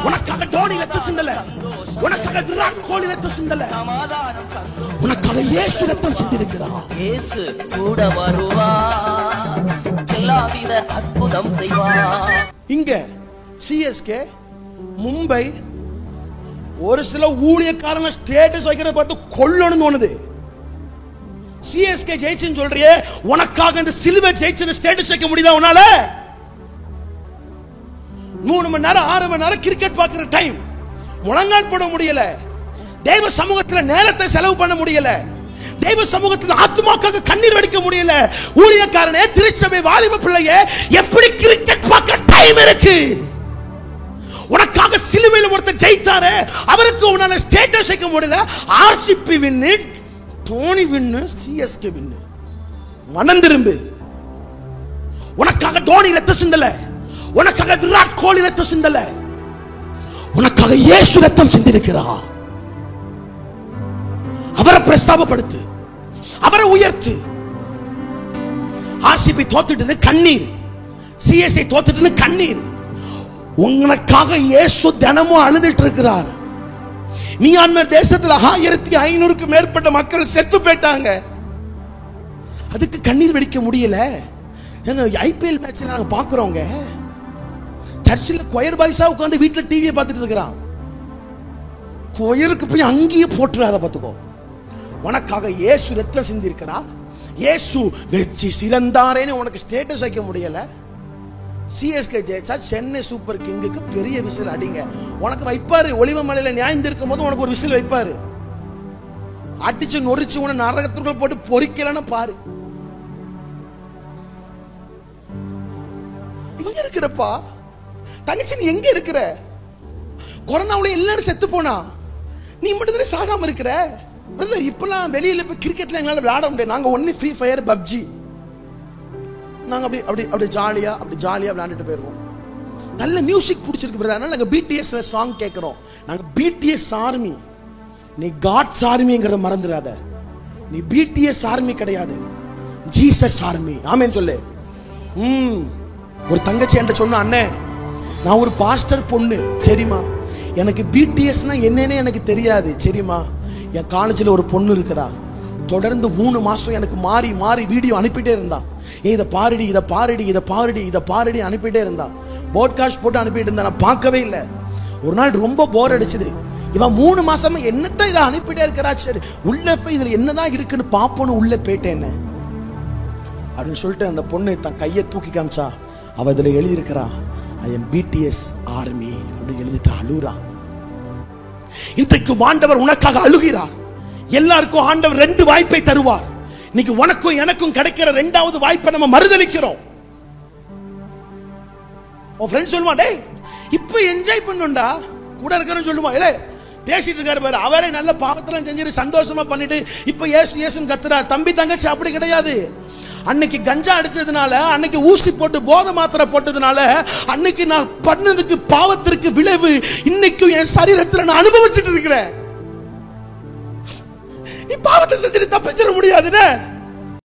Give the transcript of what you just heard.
உனக்காக டோனி ரத்தம் சிந்தல, உனக்காக விராட் கோலி ரத்தம் சிந்தல, உனக்காக இயேசு ரத்தம் சிந்திருக்கிறார். இயேசு கூட வருவார், எல்லாவித அற்புதம் செய்வார். இங்க சிஎஸ்கே மும்பை ஒரு சில ஊழியக்காரங்க ஸ்டேட்டஸ் வைக்கிறத பார்த்து கொல்லணும்னு தோணுது. சிஎஸ்கே ஜெயிச்சுன்னு சொல்றியே, உனக்காக இந்த சிலுவை ஜெயிச்சு ஸ்டேட்டஸ் வைக்க முடியுதா உன்னால? 3 மணி நேரம் 6 மணி நேரம் கிரிக்கெட் பார்க்கிற டைம் முழங்கால் போட முடியல, தெய்வ சமூகத்தில் நேரத்தை செலவு பண்ண முடியல, தெய்வ சமூகத்தில் ஆத்மாக்காக கண்ணீர் வடிக்க முடியல. ஊழியக்காரனே, திருச்சபை வாலிப பிள்ளையே, எப்படி கிரிக்கெட் பார்க்க டைம் இருக்கு? உனக்காக சிலுவையில் ஒருத்தர் ஜெயித்தாரே, அவருக்கு உன்னால ஸ்டேட்டஸ் வைக்க முடியல. ஆர்சிபி வின்னு, தோனி வின்னு, சிஎஸ்கே வின்னு. மனம் திரும்பு. உனக்காக டோனி ரத்தம் சிந்தல, உனக்காக விராட் கோலி ரத்தம் சிந்தல, உனக்காக இயேசு ரத்தம் சிந்திருக்கிறார். அவரை பிரஸ்தாபப்படுத்து, அவரை உயர்த்து. ஆர்சிபி தோத்துட்டு கண்ணீர், சிஎஸ்ஐ தோத்துட்டு கண்ணீர். உனக்காக இயேசு தினமும் அழுதுட்டு இருக்கிறார். மியான்மர் தேசத்துல 1500க்கு மேற்பட்ட மக்கள் செத்து போயிட்டாங்க. அதுக்கு கண்ணீர் வெடிக்க முடியல. ஐபிஎல் மேட்ச் நாங்க பாக்குறோங்க, சர்ச்சில் கொயர் பாய்ஸா உட்கார்ந்து வீட்டுல டிவியை பார்த்துட்டு இருக்கிறான். கொயருக்கு போய் அங்கேயே போட்டுறாத பார்த்துக்கோ. உனக்காக இயேசு ரத்தம் சிந்தி இருக்கிறார். இயேசு வெற்றி சிறந்தாரேன்னு உனக்கு ஸ்டேட்டஸ் வைக்க முடியல. சிஎஸ்கே ஜெயிச்சா சென்னை சூப்பர் கிங்குக்கு பெரிய விசில் அடிங்க உனக்கு வைப்பாரு. ஒளிவ மலையில நியாயம் இருக்கும் போது உனக்கு ஒரு விசில் வைப்பாரு. அடிச்சு நொறிச்சு உன நரகத்துக்குள்ள போட்டு பொறிக்கலன்னு பாரு. எங்க இருக்கிறப்பா தங்கச்சி? நீ எங்க இருக்கிற? கொரோனாவுல எல்லாரும் செத்து போனா, நீ மட்டும் சாகாம இருக்கிற. பிரதர், இப்பெல்லாம் வெளியில போய் கிரிக்கெட்ல எங்களால விளையாட முடியாது. நாங்க ஒன்லி ஃப்ரீ ஃபயர், பப்ஜி. நாங்க அப்படி அப்படி அப்படி ஜாலியா விளையாண்டுட்டு போயிருவோம். நல்ல மியூசிக் பிடிச்சிருக்கு பிரதர், அதனால நாங்க பிடிஎஸ்ல சாங் கேட்கிறோம். நாங்க பிடிஎஸ் ஆர்மி. நீ காட்ஸ் ஆர்மிங்கிறத மறந்துடாத. நீ பிடிஎஸ் ஆர்மி கிடையாது, ஜீசஸ் ஆர்மி. ஆமென் சொல்லு. ஒரு தங்கச்சி என்கிட்ட சொன்ன, அண்ணே நான் ஒரு பாஸ்டர் பொண்ணு, சரிமா, எனக்கு பிடிஎஸ்னா என்னன்னு எனக்கு தெரியாது, சரிமா. என் காலேஜில் ஒரு பொண்ணு இருக்கிறா, தொடர்ந்து 3 மாசம் எனக்கு மாறி மாறி வீடியோ அனுப்பிட்டே இருந்தா. இதை பாருடி, இதை பாருடி, இதை பாருடி, இதை பாருடி அனுப்பிட்டே இருந்தா. போட்காஸ்ட் போட்டு அனுப்பிட்டு இருந்தா. நான் பார்க்கவே இல்லை. ஒரு நாள் ரொம்ப போர் அடிச்சுது. இவன் 3 மாசமா என்னத்தான் இதை அனுப்பிட்டே இருக்கிறா. சரி, உள்ள போய் இதுல என்னதான் இருக்குன்னு பாப்போன்னு உள்ள போயிட்டேன் அப்படின்னு சொல்லிட்டு அந்த பொண்ணு தன் கையை தூக்கி காமிச்சா. அவ இதுல எழுதியிருக்கிறா, ஐ எம் பிடிஎஸ் ஆர்மி அப்படின்னு எழுதிட்டு அழுறா. இன்றைக்கு ஆண்டவர் உனக்காக அழுகிறார். எல்லாருக்கும் ஆண்டவர் 2 வாய்ப்பை தருவார். இன்னைக்கு உனக்கும் எனக்கும் கிடைக்கிற 2வது வாய்ப்பை நம்ம மறுதலிக்கிறோம். உன் ஃப்ரெண்ட் சொல்லுவான், டேய் இப்ப என்ஜாய் பண்ணுண்டா, கூட இருக்கிறன்னு சொல்லுவான். இல்லை பேசிட்டு இருக்காரு பாரு, அவரே நல்ல பாவத்தெல்லாம் செஞ்சுட்டு சந்தோஷமா பண்ணிட்டு இப்ப ஏசு ஏசுன்னு கத்துறார். தம்பி தங்கச்சி அப்படி கிடையாது. அன்னைக்கு கஞ்சா அடிச்சதுனால, அன்னைக்கு ஊசி போட்டு போதை மாத்திரை போட்டதுனால, அன்னைக்கு நான் பண்ணதுக்கு பாவத்திற்கு விளைவு இன்னைக்கும் என் சரீரத்தில் நான் அனுபவிச்சுட்டு இருக்கிறேன். நீ பாவத்தை செஞ்சுட்டு தப்பிச்சிட முடியாதுன்னு